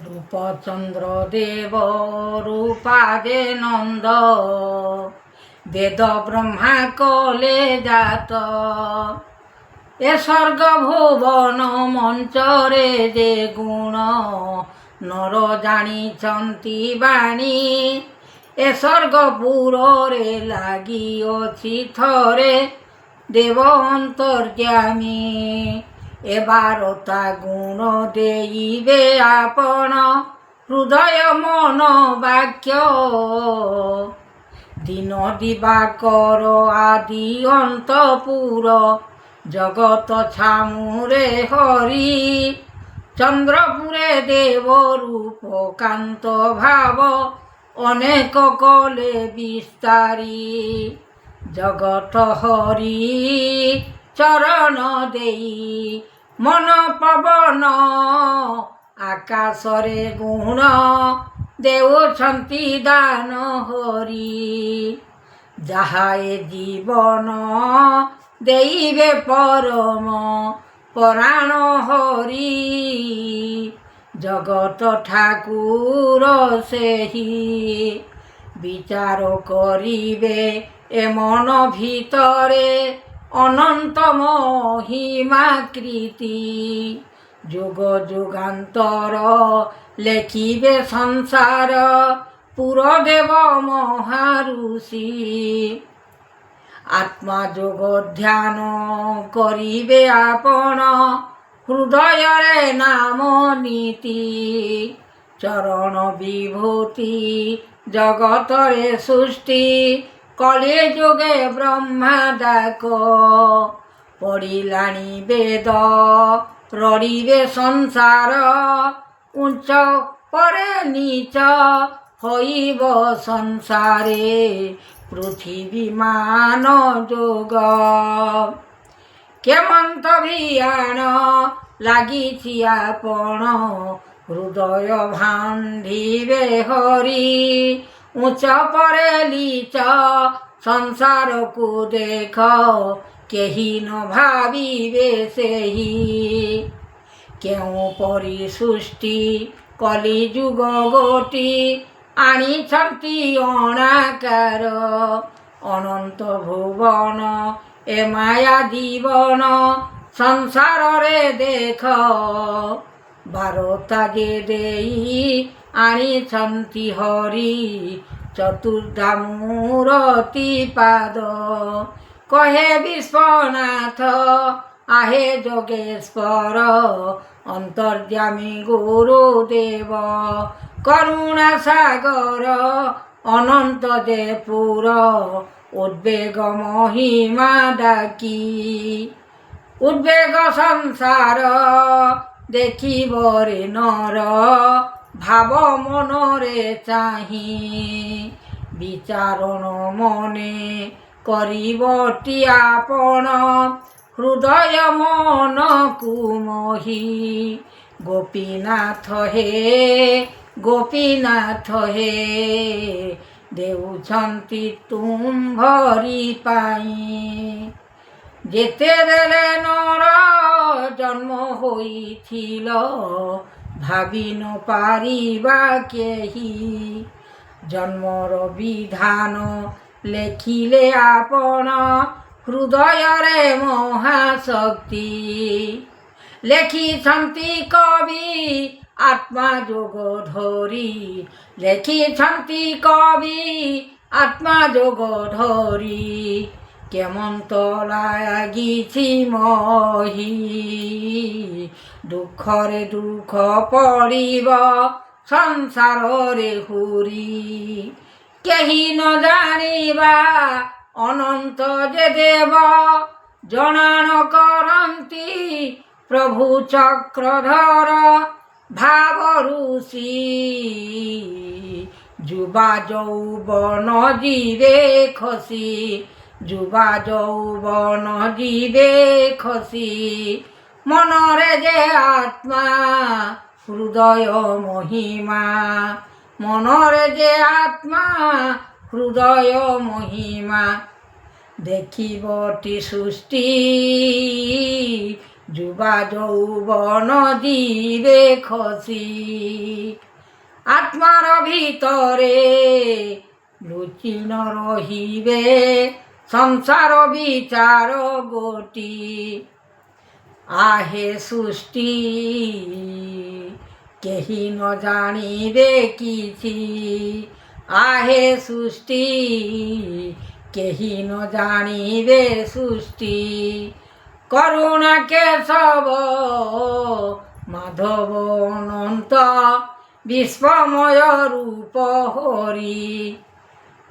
রূপচন্দ্র দেব রূপাদে নন্দ বেদ ব্রহ্মা কলে জাত এ স্বর্গ ভুবন মঞ্চরে যে গুণ নর জানিছন্তি বাণী এ স্বর্গপুরে লাগিଅଛି ଥରେ ଦେବ ଅନ୍ତର୍ଯ୍ୟାମୀ ଏବାରତା ଗୁଣ ଦେଇବେ ଆପଣ ହୃଦୟ ମନ ବାକ୍ୟ ଦିନ ଦିବାକର ଆଦି ଅନ୍ତପୁର ଜଗତ ଛାମୁରେ ହରି ଚନ୍ଦ୍ରପୁରେ ଦେବ ରୂପ କାନ୍ତ ଭାବ ଅନେକ କଲେ ବିସ୍ତାରୀ ଜଗତ ହରି ଚରଣ ଦେଇ ମନ ପବନ ଆକାଶରେ ଗୁଣ ଦେଉଛନ୍ତି ଦାନ ହରି ଯାହା ଏ ଜୀବନ ଦେଇବେ ପରମ ପରାଣ ହରି ଜଗତ ଠାକୁର ସେହି ବିଚାର କରିବେ ଏ ମନ ଭିତରେ ଅନନ୍ତ ମହିମାକୃତି ଯୁଗ ଯୁଗାନ୍ତର ଲେଖିବେ ସଂସାର ପୁରଦେବ ମହାଋଷି ଆତ୍ମା ଯୋଗ ଧ୍ୟାନ କରିବେ ଆପଣ ହୃଦୟରେ ନାମ ନୀତି ଚରଣ ବିଭୂତି ଜଗତରେ ସୃଷ୍ଟି କଳି ଯୁଗେ ବ୍ରହ୍ମା ଡାକ ପଡ଼ିଲାଣି ବେଦ ରଡ଼ିବେ ସଂସାର ଉଚ୍ଚ ପରେ ନୀଚ ହୋଇବ ସଂସାରେ ପୃଥିବୀ ମାନ ଯୋଗ କେମନ୍ତ ଭିଆଣ ଲାଗିଛି ଆପଣ ହୃଦୟ ଭାଣ୍ଡିବେ ହରି ଉଚ୍ଚ ପରେ ନୀଚ ସଂସାରକୁ ଦେଖ କେହି ନ ଭାବିବେ ସେହି କେଉଁ ପରି ସୃଷ୍ଟି କଲିଯୁଗ ଗୋଟି ଆଣିଛନ୍ତି ଅଣାକାର ଅନନ୍ତ ଭୁବନ ଏ ମାୟା ଜୀବନ ସଂସାରରେ ଦେଖ ବାରତା ଯେ ଦେଇ ଆଣିଛନ୍ତି ହରି ଚତୁର୍ଦ୍ଧା ମୂରତି ପାଦ କହେ ବିଶ୍ୱନାଥ ଆହେ ଯୋଗେଶ୍ୱର ଅନ୍ତର୍ଯ୍ୟାମୀ ଗୁରୁଦେବ କରୁଣା ସାଗର ଅନନ୍ତ ଯେ ପୁର ଉଦ୍ବେଗ ମହିମା ଡାକି ଉଦ୍ବେଗ ସଂସାର ଦେଖିବରେ ନର ଭାବ ମନରେ ଚାହିଁ ବିଚାରଣ ମନେ କରିବଟି ଆପଣ ହୃଦୟ ମନକୁ ମୋହି ଗୋପୀନାଥ ହେ ଦେଉଛନ୍ତି ତୁମ୍ଭରି ପାଇଁ ଯେତେବେଳେ ନର ଜନ୍ମ ହୋଇଥିଲ ଭାବି ନ ପାରିବା କେହି ଜନ୍ମର ବିଧାନ ଲେଖିଲେ ଆପଣ ହୃଦୟରେ ମହାଶକ୍ତି ଲେଖିଛନ୍ତି କବି ଆତ୍ମା ଯୋଗ ଧରି ଲେଖିଛନ୍ତି କବି ଆତ୍ମା ଯୋଗ ଧରି କେମନ୍ତ ଲାଗିଛି ମହି ଦୁଃଖରେ ଦୁଃଖ ପଡ଼ିବ ସଂସାରରେ ହୁରି କେହି ନ ଜାଣିବା ଅନନ୍ତ ଯେ ଦେବ ଜଣାଣ କରନ୍ତି ପ୍ରଭୁ ଚକ୍ରଧର ଭାବ ଋଷି ଯୁବା ଯୌବନ ଯିବେ ଖସି ଯୁବା ଯୌବନ ଯିବେ ଖସି ମନରେ ଯେ ଆତ୍ମା ହୃଦୟ ମହିମା ମନରେ ଯେ ଆତ୍ମା ହୃଦୟ ମହିମା ଦେଖିବଟି ସୃଷ୍ଟି ଯୁବା ଯୌବନ ଯିବେ ଖସି। ଆତ୍ମାର ଭିତରେ ଲୁଚି ନ ରହିବେ ସଂସାର ବିଚାର ଗୋଟି। ଆହେ ସୃଷ୍ଟି କେହି ନ ଜାଣିବେ କିଛି। ଆହେ ସୃଷ୍ଟି କେହି ନ ଜାଣିବେ ସୃଷ୍ଟି। କରୁଣା କେଶବ ମାଧବ ଅନନ୍ତ ବିଶ୍ୱମୟ ରୂପ ହରି।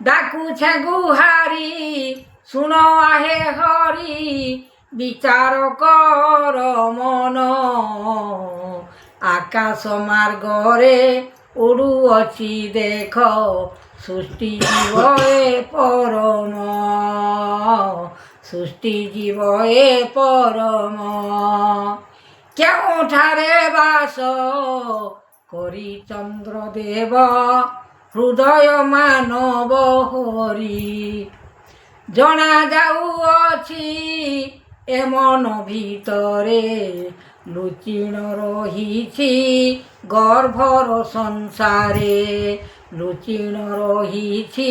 ଡାକୁଛେ ଗୁହାରି ଶୁଣ ଆହେ ହରି। ବିଚାର କର ମନ ଆକାଶ ମାର୍ଗରେ ଉଡ଼ୁଅଛି ଦେଖ। ସୃଷ୍ଟି ଜୀବ ଏ ପରମ ସୃଷ୍ଟି ଜୀବ ଏ ପରମ। କେଉଁଠାରେ ବାସ କରି ଚନ୍ଦ୍ରଦେବ ହୃଦୟ ମାନବ ହରି। ଜଣା ଯାଉଅଛି ଏ ମନ ଭିତରେ ଲୁଚି ନ ରହିଛି ଗର୍ଭର ସଂସାରେ। ଲୁଚି ନ ରହିଛି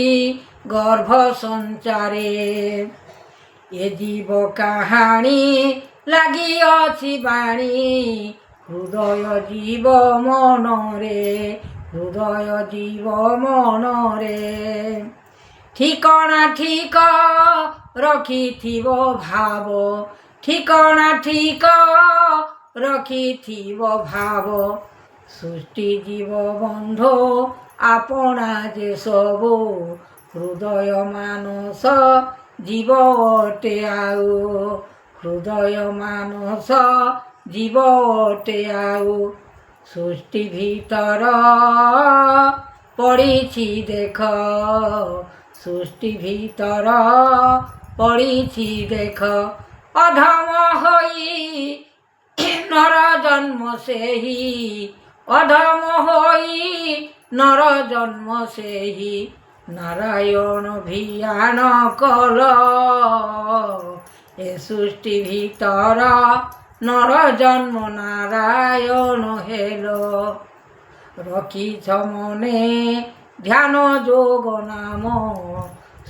ଗର୍ଭ ସଂସାରେ। ଏ ଜୀବ କାହାଣୀ ଲାଗିଅଛି ବାଣୀ ହୃଦୟ ଜୀବ ମନରେ। ହୃଦୟ ଜୀବ ମନରେ। ଠିକଣା ଠିକ ରଖିଥିବ ଭାବ। ଠିକଣା ଠିକ ରଖିଥିବ ଭାବ। ସୃଷ୍ଟି ଜୀବ ବନ୍ଧୁ ଆପଣା ଯେ ସବୁ। ହୃଦୟ ମାନସ ଜୀବ ଅଟେ ଆଉ। ହୃଦୟ ମାନସ ଜୀବ ଅଟେ ଆଉ। ସୃଷ୍ଟି ଭିତର ପଡ଼ିଛି ଦେଖ। ସୃଷ୍ଟି ଭିତର ପଡ଼ିଛି ଦେଖ। ଅଧମ ହୋଇ ନର ଜନ୍ମ ସେହି। ଅଧମ ହୋଇ ନର ଜନ୍ମ ସେହି। ନାରାୟଣ ଭିଆଣ କଲ ଏ ସୃଷ୍ଟି ଭିତର ନର ଜନ୍ମ ନାରାୟଣ ହେଲ। ରଖିଛ ମନେ ଧ୍ୟାନ ଯୋଗ ନାମ।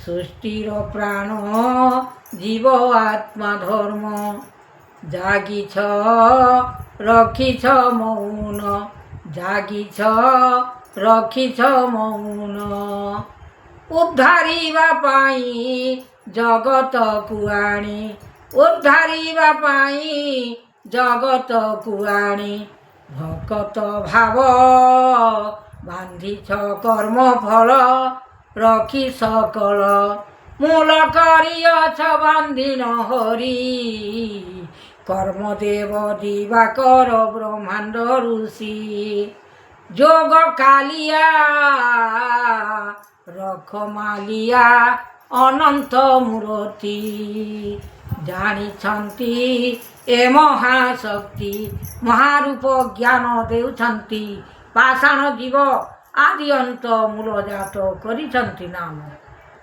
ସୃଷ୍ଟିର ପ୍ରାଣ ଜୀବ ଆତ୍ମା ଧର୍ମ। ଜାଗିଛ ରଖିଛ ମୌନ। ଜାଗିଛ ରଖିଛ ମୌନ। ଉଦ୍ଧାରିବା ପାଇଁ ଜଗତକୁ ଆଣି। ଉଦ୍ଧାରିବା ପାଇଁ ଜଗତକୁ ଆଣି। ଭକତ ଭାବ ବାନ୍ଧିଛ କର୍ମ ଫଳ ରଖି ସକଳ। ମୂଳ କରିଅଛ ବାନ୍ଧିନ ହରି। କର୍ମଦେବ ଦିବାକର ବ୍ରହ୍ମାଣ୍ଡ ଋଷି। ଯୋଗ କାଲିଆ ରଖମାଲିଆ ଅନନ୍ତ ମୂରତି। ଜାଣିଛନ୍ତି ଏ ମହାଶକ୍ତି। ମହାରୂପ ଜ୍ଞାନ ଦେଉଛନ୍ତି। ପାଷାଣ ଜୀବ ଆଦି ଅନ୍ତ ମୂଳଜାତ କରିଛନ୍ତି ନାମ।